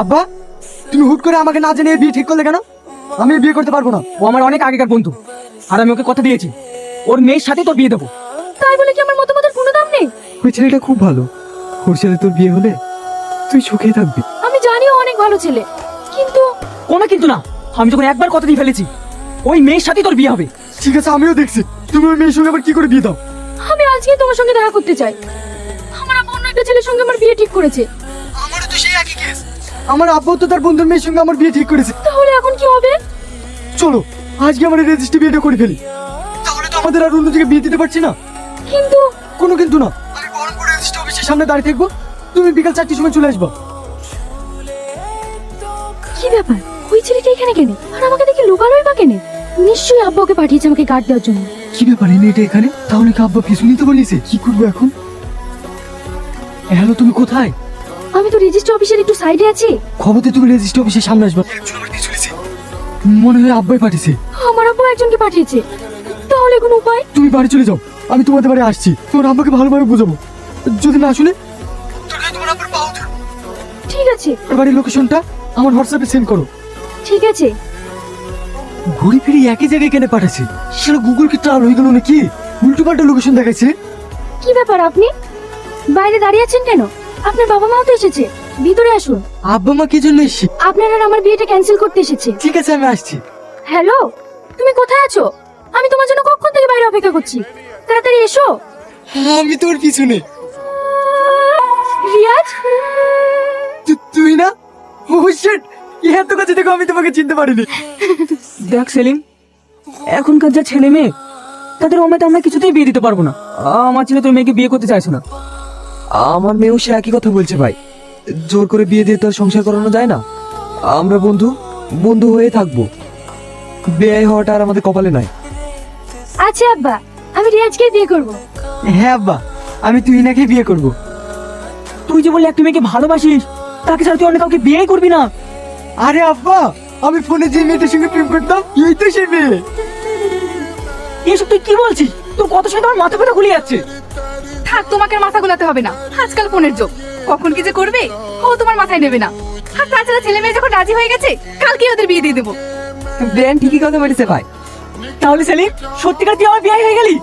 আব্বা, তুমি হুট করে আমাকে না জানিয়ে বিয়ে ঠিক করলে কেন? আমি বিয়ে করতে পারবো না। ও আমার অনেক আগেকার বন্ধু, আর আমি ওকে কথা দিয়েছি ওর মেয়ের সাথে তোর বিয়ে দেবো। তাই বলে কি আমার মতামতের কোনো দাম নেই? ওই ছেলেটা খুব ভালো, ওর সাথে তোর বিয়ে হলে তুই সুখেই থাকবি। আমি জানি ও অনেক ভালো ছেলে, কিন্তু কোনো কিন্তু না, আমি যখন একবার কথা দিয়ে ফেলেছি ওই মেয়ের সাথে তোর বিয়ে হবে। ঠিক আছে, আমিও দেখছি তুমি ওই মেয়ের সঙ্গে আবার কি করে বিয়ে দাও। আমি আজকে তোমার সঙ্গে দেখা করতে চাই। আমার আব্বু অন্য একটা ছেলের সঙ্গে আমার বিয়ে ঠিক করেছে। আমারও তো সেই একই কেস। আমার আব্বু তো তার বন্ধুর মেয়ের সঙ্গে আমার বিয়ে ঠিক করেছে। তাহলে এখন কি হবে? চলো আজকে আমরা রেজিস্ট্রি বিয়েটা করে ফেলি, তাহলে তো আমাদের আর অন্যদিকে বিয়ে দিতে পারছি না। কিন্তু কোনো কিন্তু না, আমি বহরমপুর রেজিস্ট্রি অফিসের সামনে দাঁড়িয়ে থাকবো, তুমি বিকাল 4টের সময় চলে আসবো। কি ব্যাপার, ওই ছেলেটা এখানে কেন? আর আমাকে দেখে লুকালোই বা কেন? নিশ্চয়ই আব্বু ওকে পাঠিয়েছে আমাকে গার্ড দেওয়ার জন্য। কি ব্যাপার, এই মেয়েটা এখানে? তাহলে কি আব্বা পিছু নিতে বলেছে? কি করবো এখন? হ্যালো, তুমি কোথায়? আমি তো রেজিস্ট্রি অফিসের একটু সাইডে আছি। খবর দিয়ে তুমি রেজিস্ট্রি অফিসের সামনে আসবা। মনে হয় আব্বাই পাঠিয়েছে। আমার আব্বু একজনকে পাঠিয়েছে। তাহলে কোনো উপায়? তুমি বাড়ি চলে যাও, আমি তোমাদের বাড়ি আসছি। তোমার আব্বাকে ভালোভাবে বোঝাবো, যদি না শুনে ঠিক আছে। বাড়ির লোকেশনটা আমার হোয়াটসঅ্যাপে সেন্ড করো। ঠিক আছে। ঘুরি ফিরি একই জায়গায় কেন পাঠাচ্ছে? সেটা গুগল কি ট্রাল হয়ে গেল নাকি? উল্টো পাল্টা লোকেশন দেখাচ্ছে। কি ব্যাপার, আপনি বাইরে দাঁড়িয়ে আছেন কেন? আপনার বাবা মাও তো এসেছে, ভিতরে আসুন। আব্বা মা কি জন্য এসছি? আপনার আর আমার বিয়েটা ক্যান্সেল করতে এসেছে। ঠিক আছে, আমি আসছি। হ্যালো, তুমি কোথায় আছো? আমি তোমার জন্য কখন থেকে বাইরে অপেক্ষা করছি, তাড়াতাড়ি এসো। আমি তোর পিছনে। রিয়াজ, তুই না? ও শিট, এত কাছে দেখো আমি তোমাকে চিনতে পারিনি। দেখ সেলিম, এখনকার যা ছেলে মেয়ে, তাদের অমাতে আমরা কিছুতেই বিয়ে দিতে পারবো না। আমার ছেলে তোর মেয়েকে বিয়ে করতে চাইছে না। আমার মেয়েও সে একই কথা বলছে ভাই। জোর করে বিয়ে দিয়ে তো আর সংসার করানো যায় না। আমরা বন্ধু বন্ধু হয়ে থাকবো, বিয়ে হওয়াটা আর আমাদের কপালে নাই। আচ্ছা আব্বা, আমি রিয়াজকে বিয়ে করব। হ্যাঁ আব্বা, আমি তুহিনাকে বিয়ে করব। তুই যে বললি একটা মেয়েকে ভালোবাসিস, তাকে ছাড়া তুই অন্য কাউকে বিয়ে করবি না। আরে আব্বা, আমি ফোনে যে মেয়েটার সঙ্গে প্রেম করতাম এই তো সে মেয়ে। এসব তুই কি বলছিস? তোর কত সময় তোমার মাথা ব্যথা ঘুরে যাচ্ছে। থাক, তোমাকে আর মাথা গোলাতে হবে না। আজকাল ফোনের যুগ, কখন কি যে করবে ও তোমার মাথায় নেবে না। আর তাছাড়া ছেলে মেয়ে যখন রাজি হয়ে গেছে, কালকে ওদের বিয়ে দিয়ে দেবো। ব্যান ঠিকই কথা বলেছে ভাই। তাহলে সেলিম, সত্যিকার তুই আমার বিয়ে হয়ে গেলি?